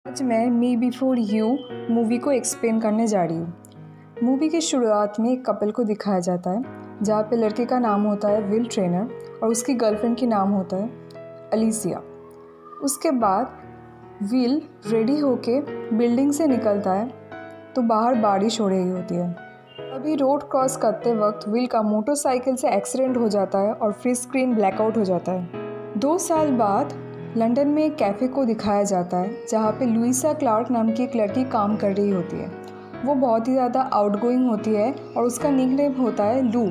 आज मैं मी before you movie को एक्सप्लेन करने जा रही हूँ। मूवी की शुरुआत में एक कपल को दिखाया जाता है जहाँ पे लड़के का नाम होता है विल ट्रेनर और उसकी गर्लफ्रेंड की नाम होता है अलीसिया। उसके बाद विल रेडी होके बिल्डिंग से निकलता है तो बाहर बारिश हो रही होती है। अभी रोड क्रॉस करते वक्त विल का मोटरसाइकिल से एक्सीडेंट हो जाता है और फिर स्क्रीन ब्लैकआउट हो जाता है। 2 साल बाद लंदन में एक कैफ़े को दिखाया जाता है जहाँ पे लुइसा क्लार्क नाम की एक लड़की काम कर रही होती है। वो बहुत ही ज़्यादा आउटगोइंग होती है और उसका निकनेम होता है लू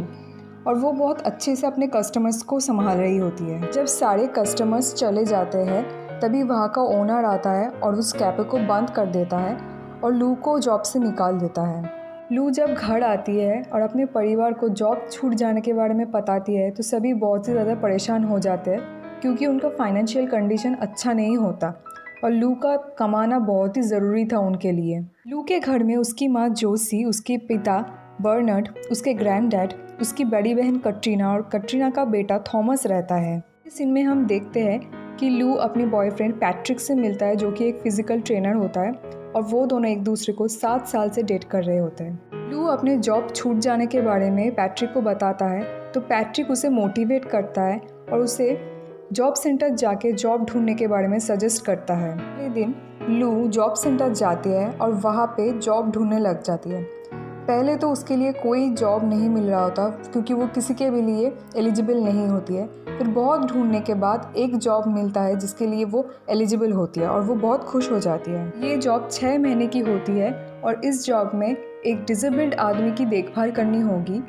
और वो बहुत अच्छे से अपने कस्टमर्स को संभाल रही होती है। जब सारे कस्टमर्स चले जाते हैं तभी वहाँ का ओनर आता है और उस कैफ़े को बंद कर देता है और लू को जॉब से निकाल देता है। लू जब घर आती है और अपने परिवार को जॉब छूट जाने के बारे में बताती है तो सभी बहुत ही ज़्यादा परेशान हो जाते हैं क्योंकि उनका फाइनेंशियल कंडीशन अच्छा नहीं होता और लू का कमाना बहुत ही ज़रूरी था उनके लिए। लू के घर में उसकी माँ जोसी, उसके पिता बर्नर्ड, उसके ग्रैंडडैड, उसकी बड़ी बहन कटरीना और कटरीना का बेटा थॉमस रहता है। इस सीन में हम देखते हैं कि लू अपने बॉयफ्रेंड पैट्रिक से मिलता है जो कि एक फ़िज़िकल ट्रेनर होता है और वो दोनों एक दूसरे को 7 साल से डेट कर रहे होते हैं। लू अपने जॉब छूट जाने के बारे में पैट्रिक को बताता है तो पैट्रिक उसे मोटिवेट करता है और उसे जॉब सेंटर जाके जॉब ढूंढने के बारे में सजेस्ट करता है। अगले दिन लू जॉब सेंटर जाती है और वहाँ पे जॉब ढूंढने लग जाती है। पहले तो उसके लिए कोई जॉब नहीं मिल रहा होता क्योंकि वो किसी के भी लिए एलिजिबल नहीं होती है। फिर बहुत ढूंढने के बाद एक जॉब मिलता है जिसके लिए वो एलिजिबल होती है और वो बहुत खुश हो जाती है। ये जॉब 6 महीने की होती है और इस जॉब में एक डिसेबल्ड आदमी की देखभाल करनी होगी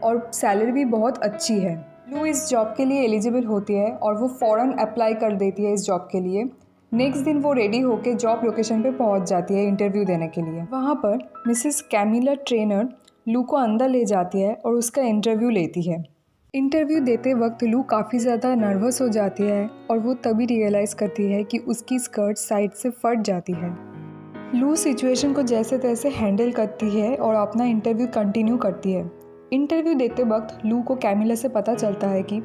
और सैलरी भी बहुत अच्छी है। लू इस जॉब के लिए एलिजिबल होती है और वो फ़ौरन अप्लाई कर देती है इस जॉब के लिए। नेक्स्ट दिन वो रेडी होकर जॉब लोकेशन पे पहुंच जाती है इंटरव्यू देने के लिए। वहाँ पर मिसेस कैमिला ट्रेनर लू को अंदर ले जाती है और उसका इंटरव्यू लेती है। इंटरव्यू देते वक्त लू काफ़ी ज़्यादा नर्वस हो जाती है और वो तभी रियलाइज़ करती है कि उसकी स्कर्ट साइड से फट जाती है। लू सिचुएशन को जैसे तैसे हैंडल करती है और अपना इंटरव्यू कंटिन्यू करती है। इंटरव्यू देते वक्त लू को कैमिला से पता चलता है कि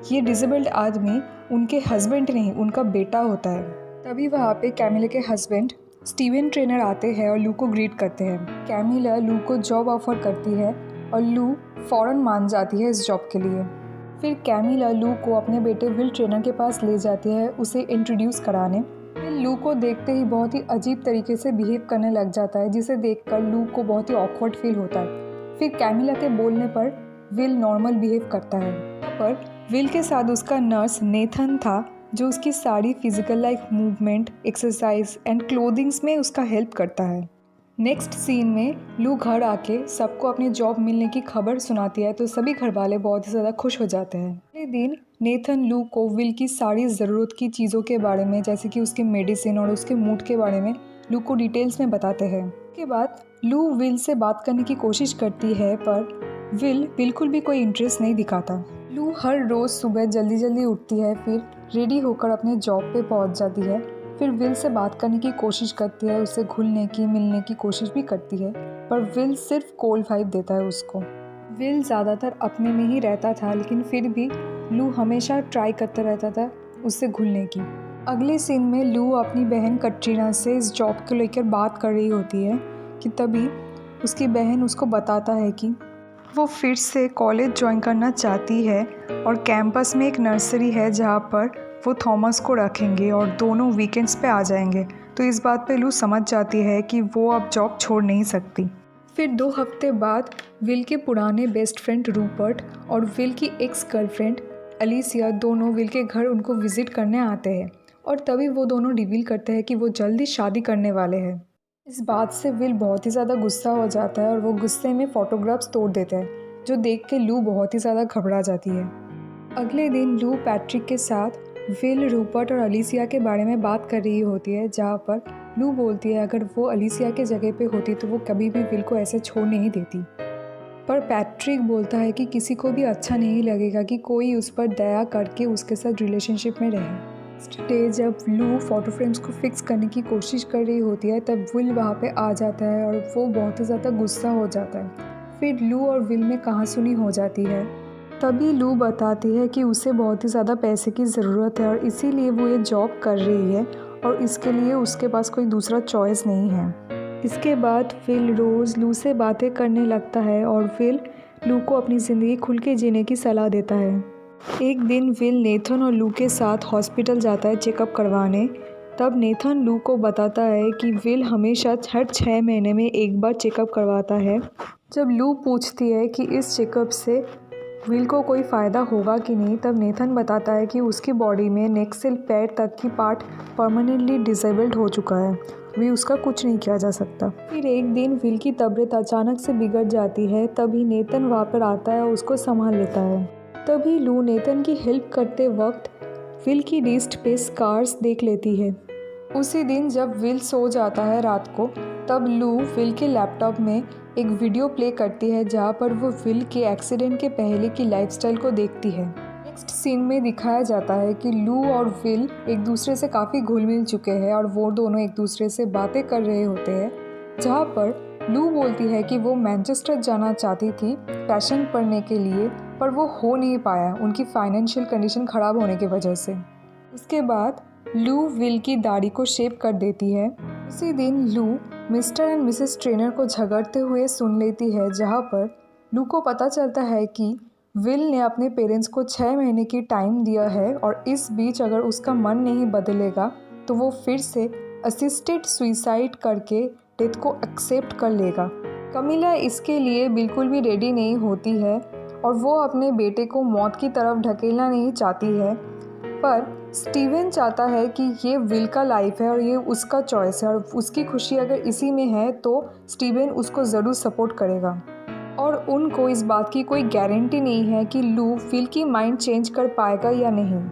ये डिसेबल्ड आदमी उनके हस्बैंड नहीं उनका बेटा होता है। तभी वहाँ पे कैमिला के हस्बैंड स्टीवन ट्रेनर आते हैं और लू को ग्रीट करते हैं। कैमिला लू को जॉब ऑफर करती है और लू फ़ौरन मान जाती है इस जॉब के लिए। फिर कैमिला लू को अपने बेटे विल ट्रेनर के पास ले जाती है उसे इंट्रोड्यूस कराने। फिर लू को देखते ही बहुत ही अजीब तरीके से बिहेव करने लग जाता है जिसे देखकर लू को बहुत ही ऑकवर्ड फील होता है। फिर कैमिला के बोलने पर विल नॉर्मल बिहेव करता है। यहाँ पर विल के साथ उसका नर्स नेथन था जो उसकी सारी physical life movement, exercise and clothings में उसका हेल्प करता है। नेक्स्ट सीन में लू घर आके सबको अपने जॉब मिलने की खबर सुनाती है तो सभी घर वाले बहुत ही ज़्यादा खुश हो जाते हैं। अगले दिन नेथन लू को विल की सारी ज़रूरत की चीज़ों के बारे में जैसे कि उसके मेडिसिन और उसके मूड के बारे में लू को डिटेल्स में बताते हैं। उसके बाद लू विल से बात करने की कोशिश करती है पर विल बिल्कुल भी कोई इंटरेस्ट नहीं दिखाता। लू हर रोज़ सुबह जल्दी जल्दी उठती है, फिर रेडी होकर अपने जॉब पे पहुंच जाती है। फिर विल से बात करने की कोशिश करती है, उससे घुलने की मिलने की कोशिश भी करती है पर विल सिर्फ कोल्ड वाइब देता है उसको। विल ज़्यादातर अपने में ही रहता था लेकिन फिर भी लू हमेशा ट्राई करता रहता था उससे घुलने की। अगले सीन में लू अपनी बहन कटरीना से इस जॉब को लेकर बात कर रही होती है कि तभी उसकी बहन उसको बताता है कि वो फिर से कॉलेज ज्वाइन करना चाहती है और कैंपस में एक नर्सरी है जहाँ पर वो थॉमस को रखेंगे और दोनों वीकेंड्स पे आ जाएंगे। तो इस बात पे लू समझ जाती है कि वो अब जॉब छोड़ नहीं सकती। फिर 2 हफ्ते बाद विल के पुराने बेस्ट फ्रेंड रूपर्ट और विल की एक्स गर्लफ्रेंड अलीसिया दोनों विल के घर उनको विज़िट करने आते हैं और तभी वो दोनों रिवील करते हैं कि वो जल्दी शादी करने वाले हैं। इस बात से विल बहुत ही ज़्यादा गुस्सा हो जाता है और वो गुस्से में फ़ोटोग्राफ्स तोड़ देता है जो देख के लू बहुत ही ज़्यादा घबरा जाती है। अगले दिन लू पैट्रिक के साथ विल, रूपर्ट और अलीसिया के बारे में बात कर रही होती है जहाँ पर लू बोलती है अगर वो अलीसिया के जगह पे होती तो वो कभी भी विल को ऐसे छोड़ नहीं देती। पर पैट्रिक बोलता है कि किसी को भी अच्छा नहीं लगेगा कि कोई उस पर दया करके उसके साथ रिलेशनशिप में रहे। नेक्स्ट डे जब लू फ़ोटो फ्रेम्स को फिक्स करने की कोशिश कर रही होती है तब विल वहाँ पे आ जाता है और वो बहुत ही ज़्यादा गुस्सा हो जाता है। फिर लू और विल में कहासुनी हो जाती है। तभी लू बताती है कि उसे बहुत ही ज़्यादा पैसे की ज़रूरत है और इसीलिए वो ये जॉब कर रही है और इसके लिए उसके पास कोई दूसरा चॉइस नहीं है। इसके बाद विल रोज़ लू से बातें करने लगता है और विल लू को अपनी ज़िंदगी खुल के जीने की सलाह देता है। एक दिन विल नेथन और लू के साथ हॉस्पिटल जाता है चेकअप करवाने। तब नेथन लू को बताता है कि विल हमेशा हर 6 महीने में एक बार चेकअप करवाता है। जब लू पूछती है कि इस चेकअप से विल को कोई फ़ायदा होगा कि नहीं, तब नेथन बताता है कि उसकी बॉडी में नेक से पैर तक की पार्ट परमानेंटली डिसेबल्ड हो चुका है, भी उसका कुछ नहीं किया जा सकता। फिर एक दिन विल की तबीयत अचानक से बिगड़ जाती है। तभी नेथन वहाँ पर आता है और उसको संभाल लेता है। तभी लू नेथन की हेल्प करते वक्त विल की रिस्ट पे स्कार्स देख लेती है। उसी दिन जब विल सो जाता है रात को, तब लू विल के लैपटॉप में एक वीडियो प्ले करती है जहाँ पर वो विल के एक्सीडेंट के पहले की लाइफस्टाइल को देखती है। नेक्स्ट सीन में दिखाया जाता है कि लू और विल एक दूसरे से काफ़ी घुल मिल चुके हैं और वो दोनों एक दूसरे से बातें कर रहे होते हैं, जहाँ पर लू बोलती है कि वो मैनचेस्टर जाना चाहती थी फैशन पढ़ने के लिए, पर वो हो नहीं पाया उनकी फाइनेंशियल कंडीशन ख़राब होने की वजह से। उसके बाद लू विल की दाढ़ी को शेप कर देती है। उसी दिन लू मिस्टर एंड मिसेस ट्रेनर को झगड़ते हुए सुन लेती है, जहाँ पर लू को पता चलता है कि विल ने अपने पेरेंट्स को 6 महीने की टाइम दिया है और इस बीच अगर उसका मन नहीं बदलेगा तो वो फिर से असिस्टेड सुइसाइड करके डेथ को एक्सेप्ट कर लेगा। कमिला इसके लिए बिल्कुल भी रेडी नहीं होती है और वो अपने बेटे को मौत की तरफ ढकेलना नहीं चाहती है, पर स्टीवन चाहता है कि ये विल का लाइफ है और ये उसका चॉइस है और उसकी खुशी अगर इसी में है तो स्टीवन उसको ज़रूर सपोर्ट करेगा। और उनको इस बात की कोई गारंटी नहीं है कि लू विल की माइंड चेंज कर पाएगा या नहीं।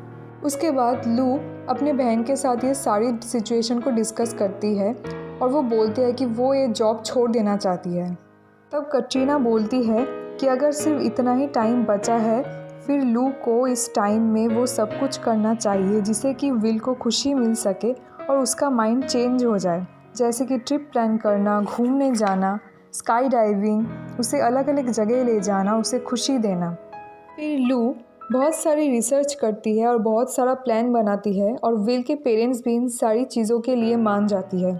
उसके बाद लू अपने बहन के साथ ये सारी सिचुएशन को डिस्कस करती है और वो बोलती है कि वो ये जॉब छोड़ देना चाहती है। तब कटरीना बोलती है कि अगर सिर्फ इतना ही टाइम बचा है, फिर लू को इस टाइम में वो सब कुछ करना चाहिए जिससे कि विल को खुशी मिल सके और उसका माइंड चेंज हो जाए, जैसे कि ट्रिप प्लान करना, घूमने जाना, स्काई डाइविंग, उसे अलग अलग जगह ले जाना, उसे खुशी देना। फिर लू बहुत सारी रिसर्च करती है और बहुत सारा प्लान बनाती है और विल के पेरेंट्स भी इन सारी चीज़ों के लिए मान जाती है।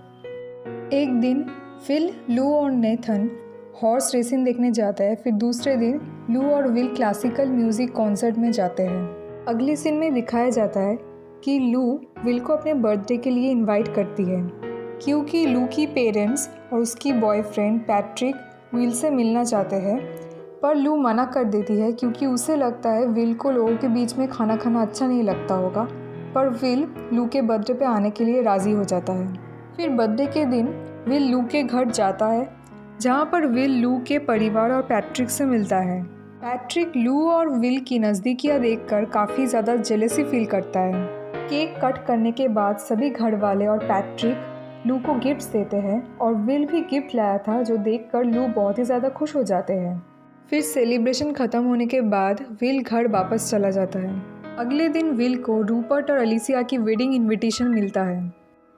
एक दिन विल, लू और नेथन हॉर्स रेसिंग देखने जाता है। फिर दूसरे दिन लू और विल क्लासिकल म्यूज़िक कॉन्सर्ट में जाते हैं। अगले सीन में दिखाया जाता है कि लू विल को अपने बर्थडे के लिए इनवाइट करती है, क्योंकि लू की पेरेंट्स और उसकी बॉयफ्रेंड पैट्रिक विल से मिलना चाहते हैं, पर लू मना कर देती है क्योंकि उसे लगता है विल को लोगों के बीच में खाना खाना अच्छा नहीं लगता होगा। पर विल लू के बर्थडे पे आने के लिए राज़ी हो जाता है। फिर बर्थडे के दिन विल लू के घर जाता है, जहाँ पर विल लू के परिवार और पैट्रिक से मिलता है। पैट्रिक लू और विल की नज़दीकियाँ देखकर काफ़ी ज़्यादा जेलसी फील करता है। केक कट करने के बाद सभी घर वाले और पैट्रिक लू को गिफ्ट्स देते हैं और विल भी गिफ्ट लाया था, जो देखकर लू बहुत ही ज़्यादा खुश हो जाते हैं। फिर सेलिब्रेशन ख़त्म होने के बाद विल घर वापस चला जाता है। अगले दिन विल को रूपर्ट और अलिसिया की वेडिंग इन्विटेशन मिलता है।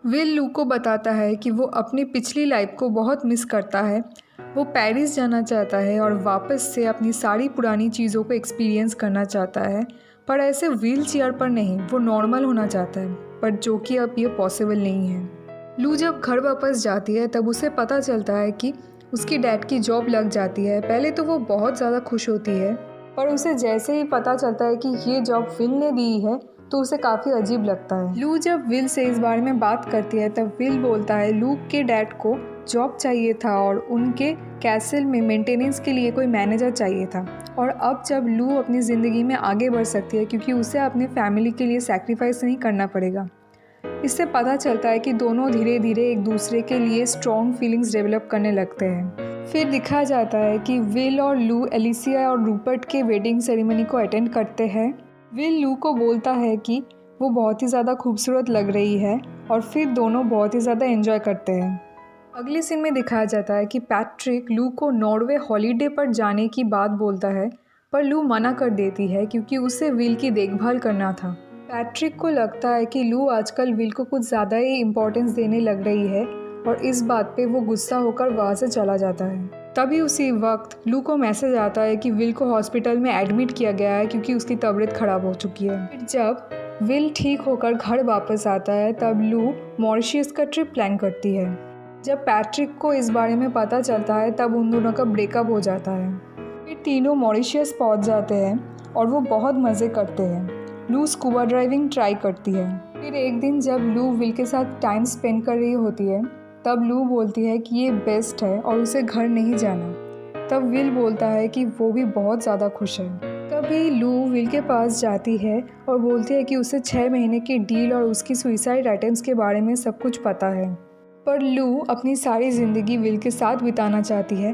विल लू को बताता है कि वो अपनी पिछली लाइफ को बहुत मिस करता है। वो पेरिस जाना चाहता है और वापस से अपनी सारी पुरानी चीज़ों को एक्सपीरियंस करना चाहता है, पर ऐसे व्हील चेयर पर नहीं, वो नॉर्मल होना चाहता है, पर जो कि अब ये पॉसिबल नहीं है। लू जब घर वापस जाती है तब उसे पता चलता है कि उसकी डैड की जॉब लग जाती है। पहले तो वो बहुत ज़्यादा खुश होती है, पर उसे जैसे ही पता चलता है कि ये जॉब विल ने दी है तो उसे काफ़ी अजीब लगता है। लू जब विल से इस बारे में बात करती है तब विल बोलता है लू के डैड को जॉब चाहिए था और उनके कैसल में मेंटेनेंस के लिए कोई मैनेजर चाहिए था, और अब जब लू अपनी ज़िंदगी में आगे बढ़ सकती है क्योंकि उसे अपने फैमिली के लिए सैक्रिफाइस नहीं करना पड़ेगा। इससे पता चलता है कि दोनों धीरे धीरे एक दूसरे के लिए स्ट्रॉन्ग फीलिंग्स डेवलप करने लगते हैं। फिर दिखाया जाता है कि विल और लू एलिसिया और रूपर्ट के वेडिंग सेरेमनी को अटेंड करते हैं। विल लू को बोलता है कि वो बहुत ही ज़्यादा खूबसूरत लग रही है और फिर दोनों बहुत ही ज़्यादा एंजॉय करते हैं। अगले सीन में दिखाया जाता है कि पैट्रिक लू को नॉर्वे हॉलीडे पर जाने की बात बोलता है, पर लू मना कर देती है क्योंकि उसे विल की देखभाल करना था। पैट्रिक को लगता है कि लू आजकल विल को कुछ ज़्यादा ही इम्पोर्टेंस देने लग रही है और इस बात पे वो गुस्सा होकर वहाँ से चला जाता है। तभी उसी वक्त लू को मैसेज आता है कि विल को हॉस्पिटल में एडमिट किया गया है क्योंकि उसकी तबीयत ख़राब हो चुकी है। जब विल ठीक होकर घर वापस आता है तब लू मॉरिशस का ट्रिप प्लान करती है। जब पैट्रिक को इस बारे में पता चलता है तब उन दोनों का ब्रेकअप हो जाता है। फिर तीनों मॉरिशस पहुंच जाते हैं और वो बहुत मज़े करते हैं। लू स्कूबा ड्राइविंग ट्राई करती है। फिर एक दिन जब लू विल के साथ टाइम स्पेंड कर रही होती है तब लू बोलती है कि ये बेस्ट है और उसे घर नहीं जाना। तब विल बोलता है कि वो भी बहुत ज़्यादा खुश है। तभी लू विल के पास जाती है और बोलती है कि उसे 6 महीने की डील और उसकी सुइसाइड अटेम्प्ट्स के बारे में सब कुछ पता है। पर लू अपनी सारी ज़िंदगी विल के साथ बिताना चाहती है,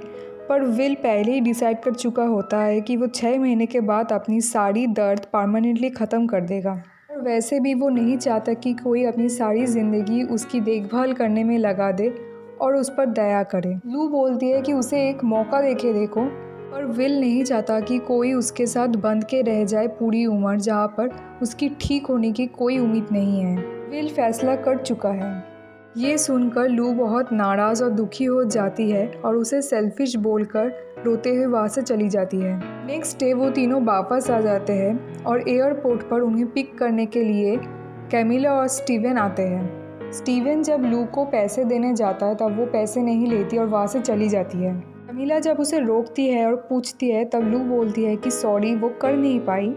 पर विल पहले ही डिसाइड कर चुका होता है कि वो 6 महीने के बाद अपनी सारी दर्द परमानेंटली ख़त्म कर देगा। और वैसे भी वो नहीं चाहता कि कोई अपनी सारी ज़िंदगी उसकी देखभाल करने में लगा दे और उस पर दया करे। लू बोलती है कि उसे एक मौका देके देखो, पर विल नहीं चाहता कि कोई उसके साथ बंध के रह जाए पूरी उम्र, जहाँ पर उसकी ठीक होने की कोई उम्मीद नहीं है। विल फैसला कर चुका है। ये सुनकर लू बहुत नाराज़ और दुखी हो जाती है और उसे सेल्फिश बोलकर रोते हुए वहाँ से चली जाती है। नेक्स्ट डे वो तीनों वापस आ जाते हैं और एयरपोर्ट पर उन्हें पिक करने के लिए कैमिला और स्टीवन आते हैं। स्टीवन जब लू को पैसे देने जाता है तब वो पैसे नहीं लेती और वहाँ से चली जाती है। कैमिला जब उसे रोकती है और पूछती है तब लू बोलती है कि सॉरी वो कर नहीं पाई।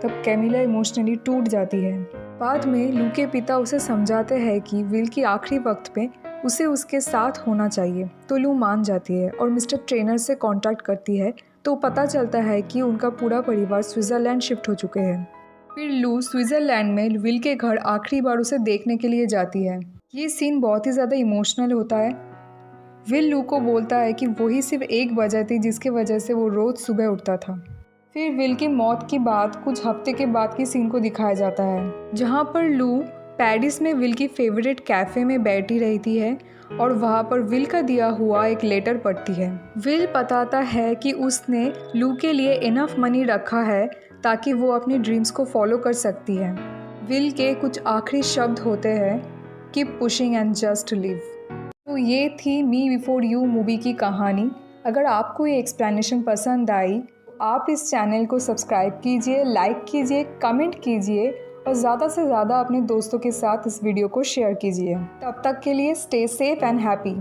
तब कैमिला इमोशनली टूट जाती है। बाद में लू के पिता उसे समझाते हैं कि विल की आखिरी वक्त पे उसे उसके साथ होना चाहिए, तो लू मान जाती है और मिस्टर ट्रेनर से कांटेक्ट करती है तो पता चलता है कि उनका पूरा परिवार स्विट्ज़रलैंड शिफ्ट हो चुके हैं। फिर लू स्विट्ज़रलैंड में विल के घर आखिरी बार उसे देखने के लिए जाती है। ये सीन बहुत ही ज़्यादा इमोशनल होता है। विल लू को बोलता है कि वही सिर्फ एक वजह थी जिसकी वजह से वो रोज़ सुबह उठता था। फिर विल की मौत की बात कुछ हफ्ते के बाद की सीन को दिखाया जाता है, जहाँ पर लू पेरिस में विल की फेवरेट कैफ़े में बैठी रहती है और वहाँ पर विल का दिया हुआ एक लेटर पढ़ती है। विल बताता है कि उसने लू के लिए इनफ मनी रखा है ताकि वो अपनी ड्रीम्स को फॉलो कर सकती है। विल के कुछ आखिरी शब्द होते हैं, keep pushing and just live. तो ये थी मी बिफोर यू मूवी की कहानी। अगर आपको ये एक्सप्लेनेशन पसंद आई आप इस चैनल को सब्सक्राइब कीजिए, लाइक कीजिए, कमेंट कीजिए और ज़्यादा से ज़्यादा अपने दोस्तों के साथ इस वीडियो को शेयर कीजिए। तब तक के लिए स्टे सेफ एंड हैप्पी।